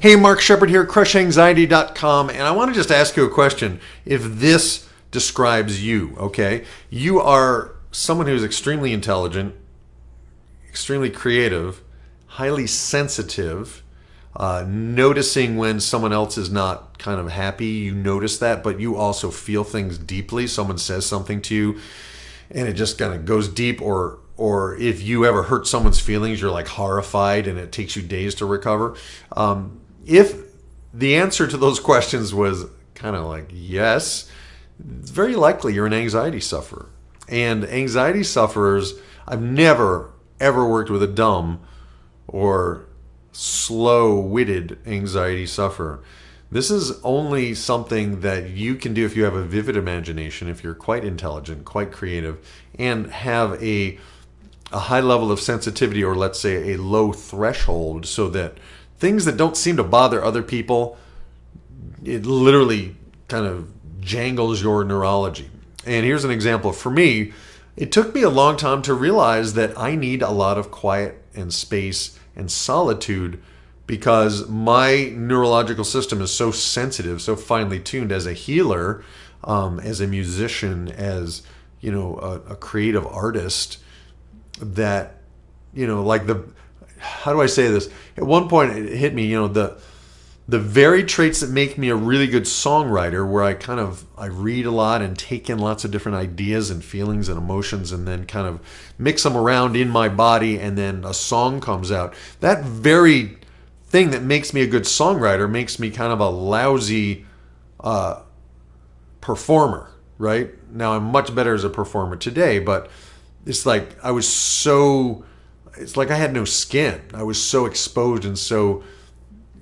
Hey, Mark Shepard here, CrushAnxiety.com, and I want to just ask you a question. If this describes you, okay? You are someone who's extremely intelligent, extremely creative, highly sensitive, noticing when someone else is not kind of happy. You notice that, but you also feel things deeply. Someone says something to you, and it just kind of goes deep, or if you ever hurt someone's feelings, you're like horrified and it takes you days to recover. If the answer to those questions was kind of like yes, it's very likely you're an anxiety sufferer. And anxiety sufferers, I've never ever worked with a dumb or slow-witted anxiety sufferer. This is only something that you can do if you have a vivid imagination, if you're quite intelligent, quite creative, and have a high level of sensitivity, or let's say a low threshold, so that things that don't seem to bother other people, it literally kind of jangles your neurology. And here's an example. For me, it took me a long time to realize that I need a lot of quiet and space and solitude because my neurological system is so sensitive, so finely tuned. As a healer, as a musician, as a creative artist, that like how do I say this? At one point, it hit me, the very traits that make me a really good songwriter, where I read a lot and take in lots of different ideas and feelings and emotions, and then kind of mix them around in my body, and then a song comes out. That very thing that makes me a good songwriter makes me kind of a lousy performer, right? Now, I'm much better as a performer today, but it's like it's like I had no skin. I was so exposed and so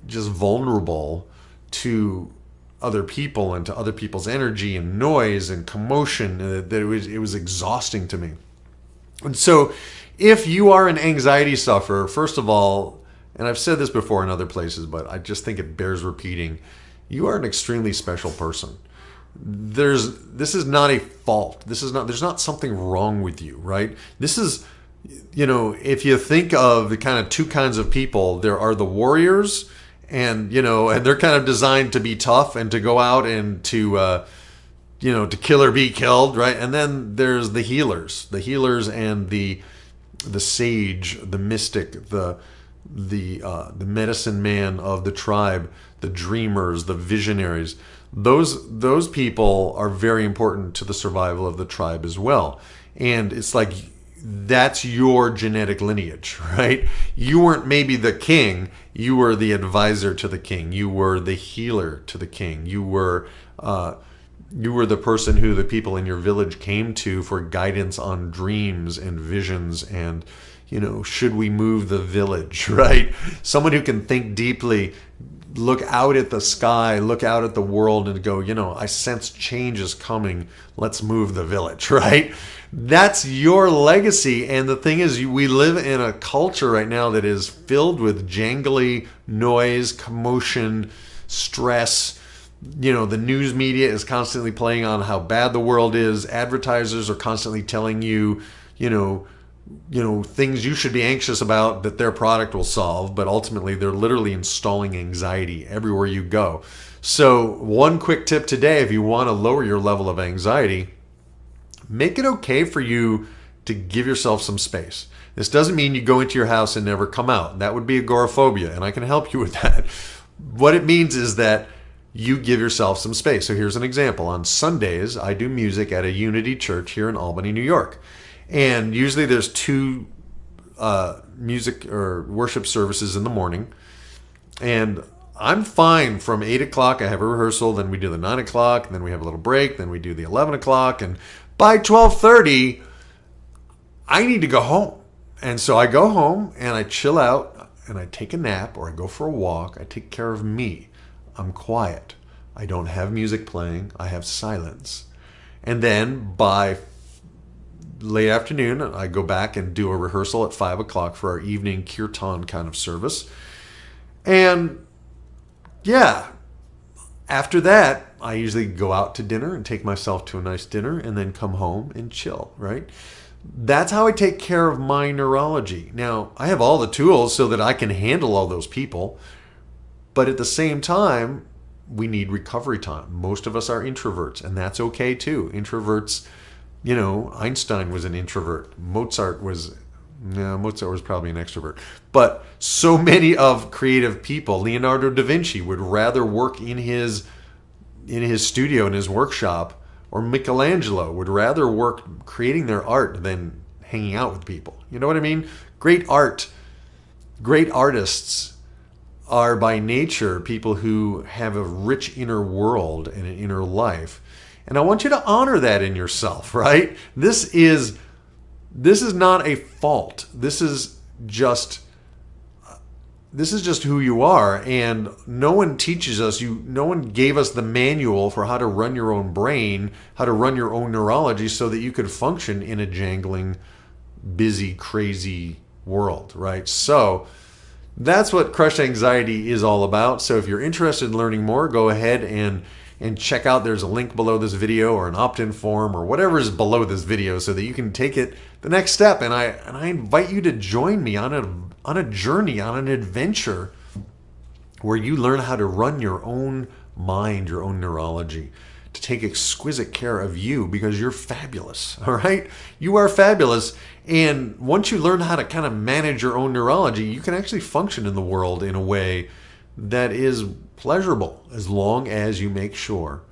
just vulnerable to other people and to other people's energy and noise and commotion that it was exhausting to me. And so if you are an anxiety sufferer, first of all, and I've said this before in other places, but I just think it bears repeating, you are an extremely special person. This is not a fault. There's not something wrong with you, right? This is, if you think of the kind of two kinds of people, there are the warriors, and they're kind of designed to be tough and to go out and to kill or be killed, right? And then there's the healers and the sage, the mystic, the medicine man of the tribe, the dreamers, the visionaries. Those people are very important to the survival of the tribe as well. And it's like, that's your genetic lineage, right? You weren't maybe the king, you were the advisor to the king, you were the healer to the king, you were the person who the people in your village came to for guidance on dreams and visions and should we move the village, right? Someone who can think deeply, look out at the sky, look out at the world and go, I sense change is coming. Let's move the village, right? That's your legacy. And the thing is, we live in a culture right now that is filled with jangly noise, commotion, stress. The news media is constantly playing on how bad the world is. Advertisers are constantly telling you, things you should be anxious about that their product will solve, but ultimately they're literally installing anxiety everywhere you go. So one quick tip today, if you want to lower your level of anxiety, make it okay for you to give yourself some space. This doesn't mean you go into your house and never come out. That would be agoraphobia, and I can help you with that. What it means is that you give yourself some space. So here's an example. On Sundays, I do music at a Unity Church here in Albany, New York. And usually there's two music or worship services in the morning. And I'm fine from 8 o'clock. I have a rehearsal. Then we do the 9 o'clock. And then we have a little break. Then we do the 11 o'clock. And by 12:30, I need to go home. And so I go home and I chill out and I take a nap or I go for a walk. I take care of me. I'm quiet. I don't have music playing. I have silence. And then by late afternoon, I go back and do a rehearsal at 5 o'clock for our evening kirtan kind of service. And yeah, after that, I usually go out to dinner and take myself to a nice dinner and then come home and chill, right? That's how I take care of my neurology. Now, I have all the tools so that I can handle all those people, But at the same time, we need recovery time. Most of us are introverts, and that's okay too. Introverts, Einstein was an introvert. Mozart was probably an extrovert. But so many of creative people, Leonardo da Vinci would rather work in his studio, in his workshop, or Michelangelo would rather work creating their art than hanging out with people. You know what I mean? Great artists are by nature people who have a rich inner world and an inner life. And I want you to honor that in yourself, right? This is not a fault. This is just who you are, and no one teaches us, no one gave us the manual for how to run your own brain, how to run your own neurology so that you could function in a jangling, busy, crazy world, right? So that's what Crush Anxiety is all about. So if you're interested in learning more, go ahead and check out. There's a link below this video, or an opt-in form, or whatever is below this video, so that you can take it the next step. And I invite you to join me on a journey, on an adventure where you learn how to run your own mind, your own neurology, to take exquisite care of you, because you're fabulous. All right? You are fabulous. And once you learn how to kind of manage your own neurology, you can actually function in the world in a way that is pleasurable, as long as you make sure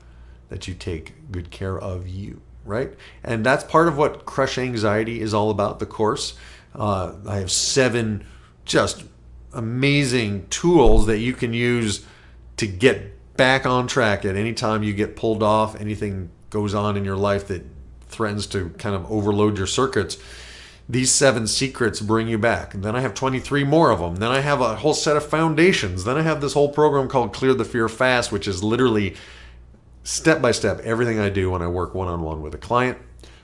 that you take good care of you, right? And that's part of what Crush Anxiety is all about, the course. I have 7 just amazing tools that you can use to get back on track at any time you get pulled off, anything goes on in your life that threatens to kind of overload your circuits. These 7 secrets bring you back. And then I have 23 more of them. Then I have a whole set of foundations. Then I have this whole program called Clear the Fear Fast, which is literally step by step everything I do when I work one-on-one with a client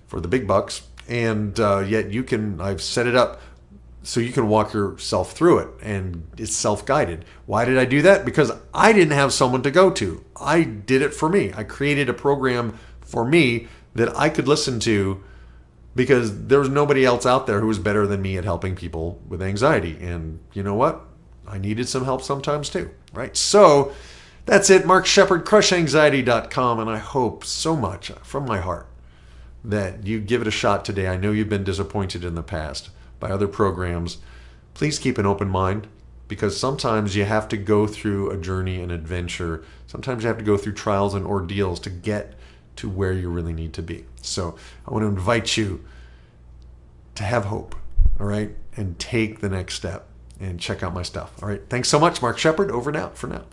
for the big bucks. And yet I've set it up so you can walk yourself through it, and it's self-guided. Why did I do that? Because I didn't have someone to go to. I did it for me. I created a program for me that I could listen to, because there was nobody else out there who was better than me at helping people with anxiety. And you know what? I needed some help sometimes too, right? So that's it. Mark Shepard, CrushAnxiety.com. And I hope so much from my heart that you give it a shot today. I know you've been disappointed in the past by other programs. Please keep an open mind, because sometimes you have to go through a journey, an adventure. Sometimes you have to go through trials and ordeals to get to where you really need to be. So I want to invite you to have hope, all right, and take the next step and check out my stuff. All right, thanks so much. Mark Shepard, over and out for now.